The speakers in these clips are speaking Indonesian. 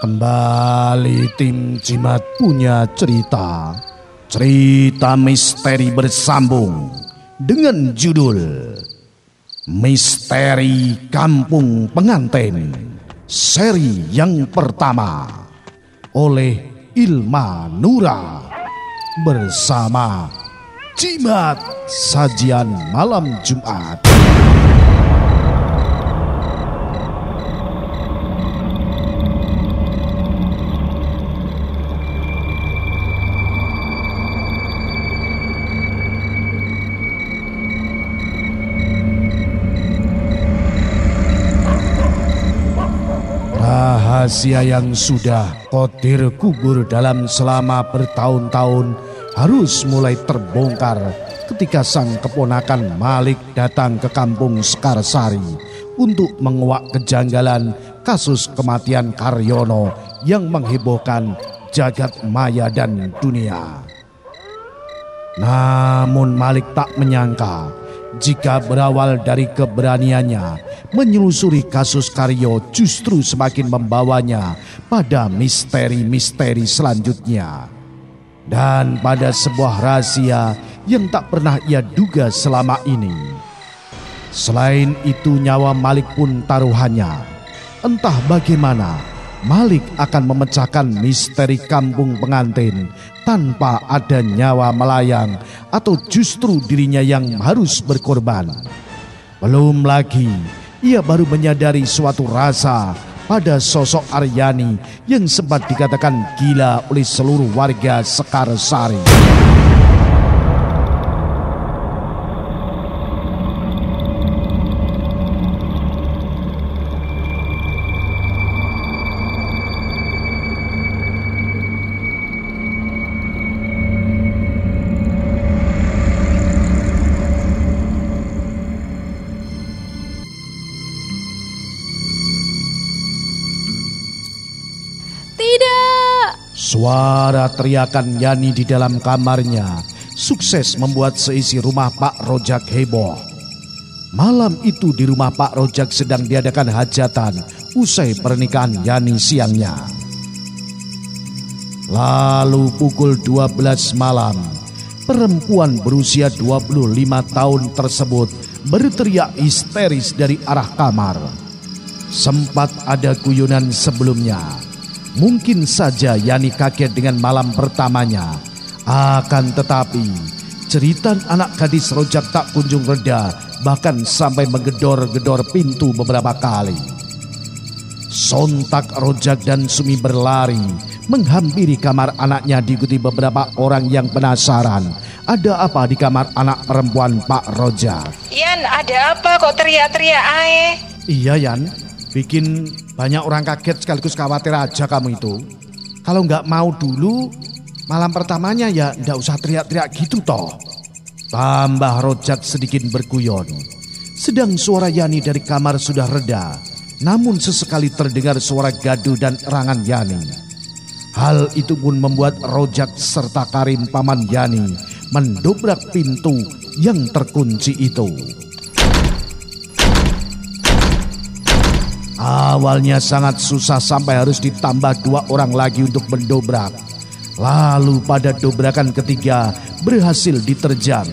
Kembali tim Jimat punya cerita. Cerita misteri bersambung dengan judul Misteri Kampung Pengantin, seri yang pertama oleh Ilma Nura bersama Jimat Sajian Malam Jumat. Rahasia yang sudah kodir kubur dalam selama bertahun-tahun harus mulai terbongkar ketika sang keponakan Malik datang ke kampung Sekarsari untuk menguak kejanggalan kasus kematian Karyono yang menghebohkan jagat maya dan dunia. Namun Malik tak menyangka jika berawal dari keberaniannya menyelusuri kasus Karyo justru semakin membawanya pada misteri-misteri selanjutnya. Dan pada sebuah rahasia yang tak pernah ia duga selama ini. Selain itu nyawa Malik pun taruhannya. Entah bagaimana Malik akan memecahkan misteri kampung pengantin tanpa ada nyawa melayang atau justru dirinya yang harus berkorban. Belum lagi ia baru menyadari suatu rasa pada sosok Aryani yang sempat dikatakan gila oleh seluruh warga Sekarsari. Suara teriakan Yani di dalam kamarnya sukses membuat seisi rumah Pak Rojak heboh. Malam itu di rumah Pak Rojak sedang diadakan hajatan usai pernikahan Yani siangnya. Lalu pukul 12 malam, perempuan berusia 25 tahun tersebut berteriak histeris dari arah kamar. Sempat ada guyonan sebelumnya. Mungkin saja Yani kaget dengan malam pertamanya. Akan tetapi cerita anak gadis Rojak tak kunjung reda, bahkan sampai menggedor-gedor pintu beberapa kali. Sontak Rojak dan Sumi berlari menghampiri kamar anaknya diikuti beberapa orang yang penasaran. Ada apa di kamar anak perempuan Pak Rojak? Yan, ada apa kok teriak-teriak ae? Iya Yan, bikin banyak orang kaget sekaligus khawatir aja kamu itu. Kalau nggak mau dulu malam pertamanya ya nggak usah teriak-teriak gitu toh. Tambah Rojak sedikit berguyon. Sedang suara Yani dari kamar sudah reda, namun sesekali terdengar suara gaduh dan erangan Yani. Hal itu pun membuat Rojak serta Karim paman Yani mendobrak pintu yang terkunci itu. Awalnya sangat susah sampai harus ditambah 2 orang lagi untuk mendobrak. Lalu pada dobrakan ketiga berhasil diterjang.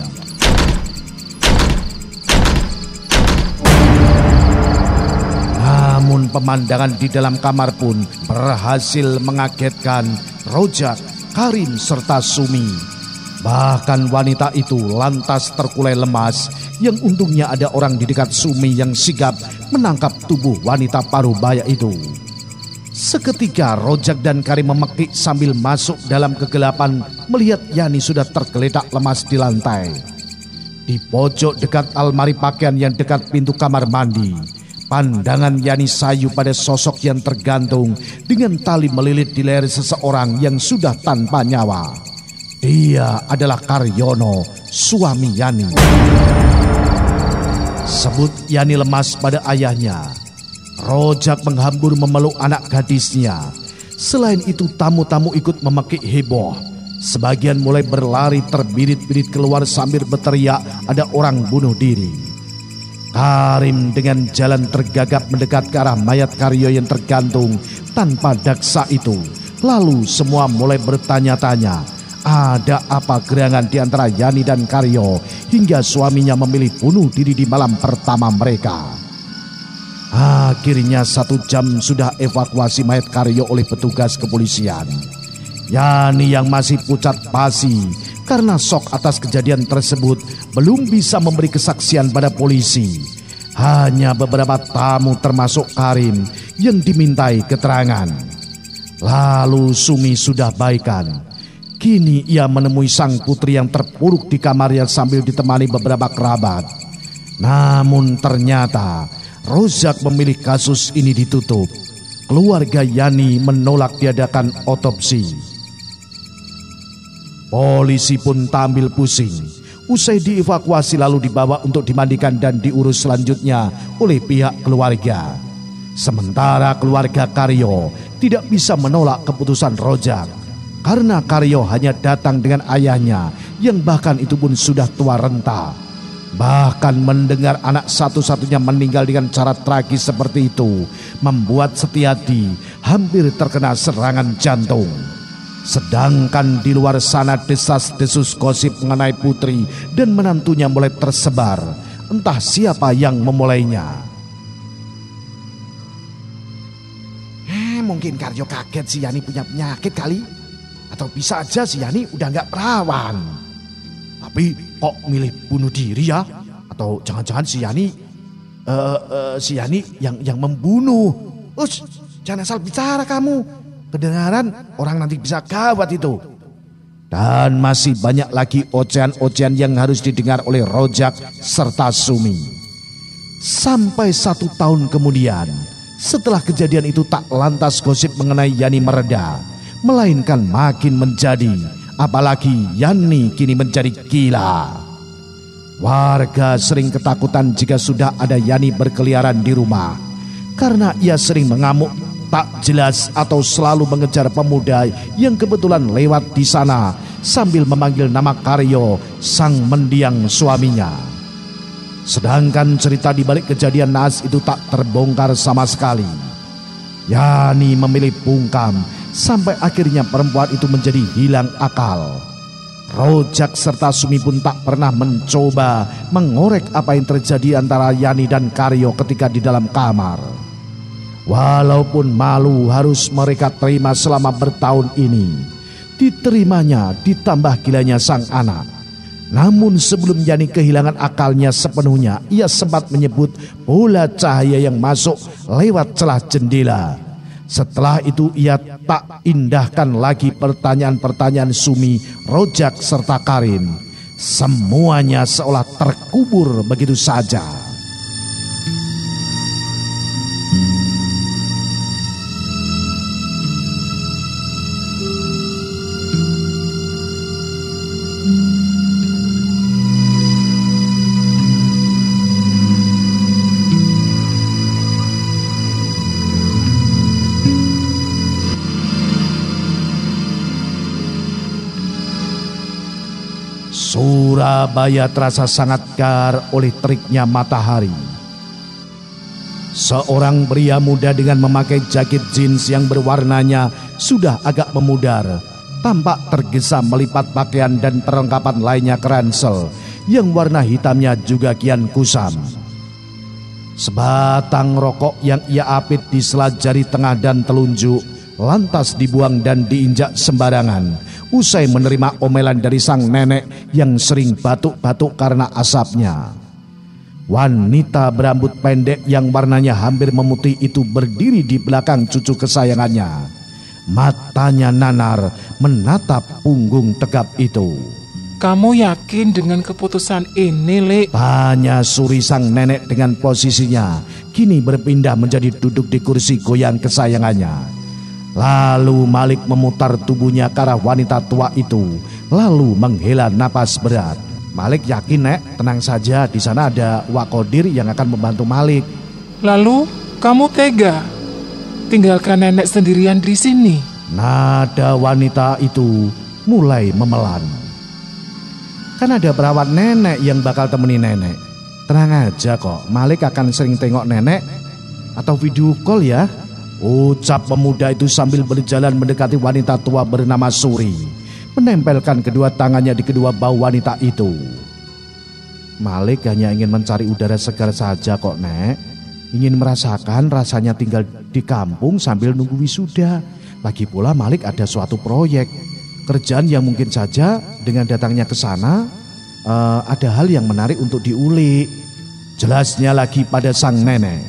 Namun pemandangan di dalam kamar pun berhasil mengagetkan Rojak, Karim serta Sumi. Bahkan wanita itu lantas terkulai lemas, yang untungnya ada orang di dekat Sumi yang sigap menangkap tubuh wanita parubaya itu. Seketika Rojak dan Karim memekik sambil masuk dalam kegelapan melihat Yani sudah tergeletak lemas di lantai. Di pojok dekat almari pakaian yang dekat pintu kamar mandi, pandangan Yani sayu pada sosok yang tergantung dengan tali melilit di leher seseorang yang sudah tanpa nyawa. Dia adalah Karyono, suami Yani. Sebut Yani lemas pada ayahnya. Rojak menghambur memeluk anak gadisnya. Selain itu tamu-tamu ikut memekik heboh. Sebagian mulai berlari terbirit-birit keluar sambil berteriak ada orang bunuh diri. Karim dengan jalan tergagap mendekat ke arah mayat Karyo yang tergantung tanpa daksa itu. Lalu semua mulai bertanya-tanya, ada apa gerangan di antara Yani dan Karyo hingga suaminya memilih bunuh diri di malam pertama mereka. Akhirnya 1 jam sudah evakuasi mayat Karyo oleh petugas kepolisian. Yani yang masih pucat pasi karena shock atas kejadian tersebut belum bisa memberi kesaksian pada polisi. Hanya beberapa tamu termasuk Karim yang dimintai keterangan. Lalu Sumi sudah baikan. Kini ia menemui sang putri yang terpuruk di kamarnya sambil ditemani beberapa kerabat. Namun ternyata Rozak memilih kasus ini ditutup. Keluarga Yani menolak diadakan otopsi. Polisi pun tampil pusing. Usai dievakuasi lalu dibawa untuk dimandikan dan diurus selanjutnya oleh pihak keluarga. Sementara keluarga Karyo tidak bisa menolak keputusan Rozak karena Karyo hanya datang dengan ayahnya yang bahkan itu pun sudah tua renta. Bahkan mendengar anak satu-satunya meninggal dengan cara tragis seperti itu membuat Setiadi hampir terkena serangan jantung. Sedangkan di luar sana desas-desus gosip mengenai putri dan menantunya mulai tersebar. Entah siapa yang memulainya. Mungkin Karyo kaget si Yani punya penyakit kali. Atau bisa aja si Yani udah gak perawan. Tapi kok milih bunuh diri ya? Atau jangan-jangan si Yani yang membunuh. Jangan asal bicara kamu. Kedengaran orang nanti bisa gawat itu. Dan masih banyak lagi ocehan-ocehan yang harus didengar oleh Rozak serta Sumi. Sampai 1 tahun kemudian, setelah kejadian itu tak lantas gosip mengenai Yani mereda, melainkan makin menjadi. Apalagi Yani kini menjadi gila. Warga sering ketakutan jika sudah ada Yani berkeliaran di rumah, karena ia sering mengamuk tak jelas atau selalu mengejar pemuda yang kebetulan lewat di sana sambil memanggil nama Karyo, sang mendiang suaminya. Sedangkan cerita di balik kejadian naas itu tak terbongkar sama sekali. Yani memilih bungkam sampai akhirnya perempuan itu menjadi hilang akal. Rozak serta Sumi pun tak pernah mencoba mengorek apa yang terjadi antara Yani dan Karyo ketika di dalam kamar. Walaupun malu harus mereka terima selama bertahun ini, diterimanya ditambah gilanya sang anak. Namun sebelum Yani kehilangan akalnya sepenuhnya, ia sempat menyebut bola cahaya yang masuk lewat celah jendela. Setelah itu ia tak indahkan lagi pertanyaan-pertanyaan Sumi, Rozak serta Karim. Semuanya seolah terkubur begitu saja. Surabaya terasa sangat kar oleh teriknya matahari. Seorang pria muda dengan memakai jaket jeans yang berwarnanya sudah agak memudar, tampak tergesa melipat pakaian dan perlengkapan lainnya ke ransel yang warna hitamnya juga kian kusam. Sebatang rokok yang ia apit di sela jari tengah dan telunjuk lantas dibuang dan diinjak sembarangan usai menerima omelan dari sang nenek yang sering batuk-batuk karena asapnya. Wanita berambut pendek yang warnanya hampir memutih itu berdiri di belakang cucu kesayangannya. Matanya nanar menatap punggung tegap itu. Kamu yakin dengan keputusan ini, Lek? Tanya Suri sang nenek dengan posisinya kini berpindah menjadi duduk di kursi goyang kesayangannya. Lalu Malik memutar tubuhnya ke arah wanita tua itu, lalu menghela napas berat. Malik yakin, Nek, tenang saja, di sana ada Wak Kodir yang akan membantu Malik. Lalu kamu tega tinggalkan nenek sendirian di sini? Nada wanita itu mulai memelan. Kan ada perawat nenek yang bakal temani nenek. Tenang aja kok, Malik akan sering tengok nenek atau video call ya, ucap pemuda itu sambil berjalan mendekati wanita tua bernama Suri, menempelkan kedua tangannya di kedua bahu wanita itu. Malik hanya ingin mencari udara segar saja kok, Nek. Ingin merasakan rasanya tinggal di kampung sambil nunggu wisuda. Lagi pula Malik ada suatu proyek kerjaan yang mungkin saja dengan datangnya ke sana ada hal yang menarik untuk diulik. Jelasnya lagi pada sang nenek.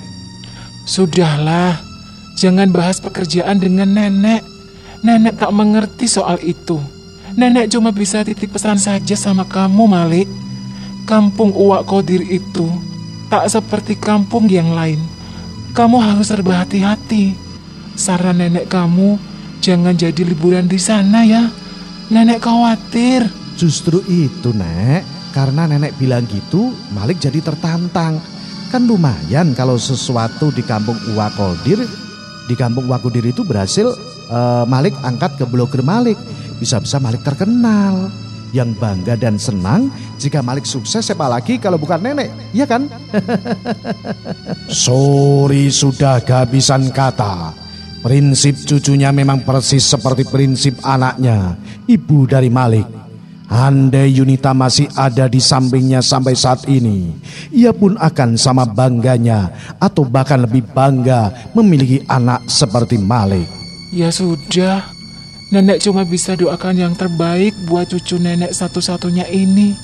Sudahlah, jangan bahas pekerjaan dengan nenek. Nenek tak mengerti soal itu. Nenek cuma bisa titip pesan saja sama kamu, Malik. Kampung Uwak Kodir itu tak seperti kampung yang lain. Kamu harus serba hati-hati. Saran nenek kamu, jangan jadi liburan di sana ya. Nenek khawatir. Justru itu, Nek. Karena nenek bilang gitu, Malik jadi tertantang. Kan lumayan kalau sesuatu di kampung Uwak Kodir, di kampung Uwak Kodir itu berhasil Malik angkat ke blogger Malik. Bisa-bisa Malik terkenal. Yang bangga dan senang jika Malik sukses, siapa lagi kalau bukan nenek, iya kan? Suri sudah kehabisan kata. Prinsip cucunya memang persis seperti prinsip anaknya, ibu dari Malik. Andai Yunita masih ada di sampingnya sampai saat ini, ia pun akan sama bangganya atau bahkan lebih bangga memiliki anak seperti Malik. Ya sudah, nenek cuma bisa doakan yang terbaik buat cucu nenek satu-satunya ini.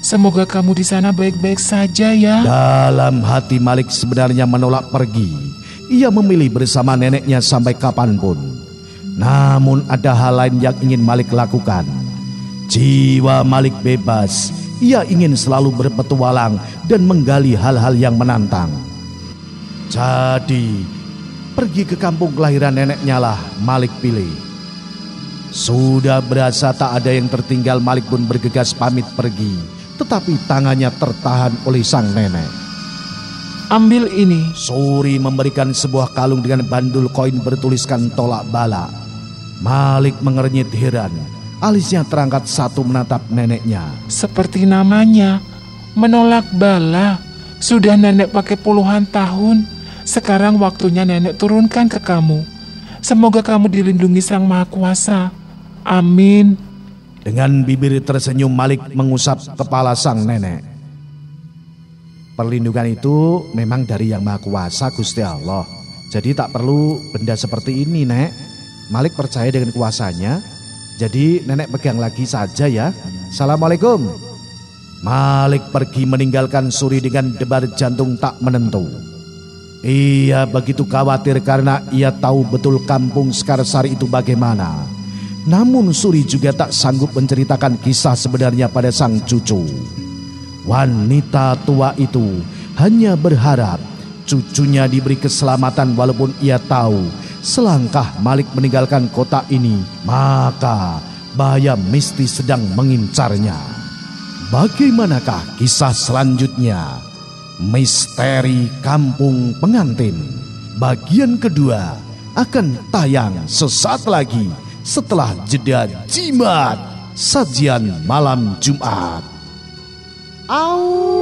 Semoga kamu di sana baik-baik saja ya. Dalam hati Malik sebenarnya menolak pergi. Ia memilih bersama neneknya sampai kapanpun. Namun ada hal lain yang ingin Malik lakukan. Jiwa Malik bebas. Ia ingin selalu berpetualang dan menggali hal-hal yang menantang. Jadi, pergi ke kampung kelahiran neneknya lah Malik pilih. Sudah berasa tak ada yang tertinggal, Malik pun bergegas pamit pergi. Tetapi tangannya tertahan oleh sang nenek. Ambil ini. Suri memberikan sebuah kalung dengan bandul koin bertuliskan tolak bala. Malik mengernyit heran. Alisnya terangkat satu menatap neneknya. Seperti namanya, menolak bala. Sudah nenek pakai puluhan tahun. Sekarang waktunya nenek turunkan ke kamu. Semoga kamu dilindungi Sang Maha Kuasa. Amin. Dengan bibir tersenyum, Malik mengusap kepala sang nenek. Perlindungan itu memang dari Yang Maha Kuasa, Gusti Allah. Jadi tak perlu benda seperti ini, Nek. Malik percaya dengan kuasanya. Jadi nenek pegang lagi saja ya. Assalamualaikum. Malik pergi meninggalkan Suri dengan debar jantung tak menentu. Ia begitu khawatir karena ia tahu betul kampung Sekarsari itu bagaimana. Namun Suri juga tak sanggup menceritakan kisah sebenarnya pada sang cucu. Wanita tua itu hanya berharap cucunya diberi keselamatan, walaupun ia tahu selangkah Malik meninggalkan kota ini, maka bahaya mistis sedang mengincarnya. Bagaimanakah kisah selanjutnya? Misteri Kampung Pengantin bagian kedua akan tayang sesaat lagi setelah jeda jimat sajian malam Jumat. Au.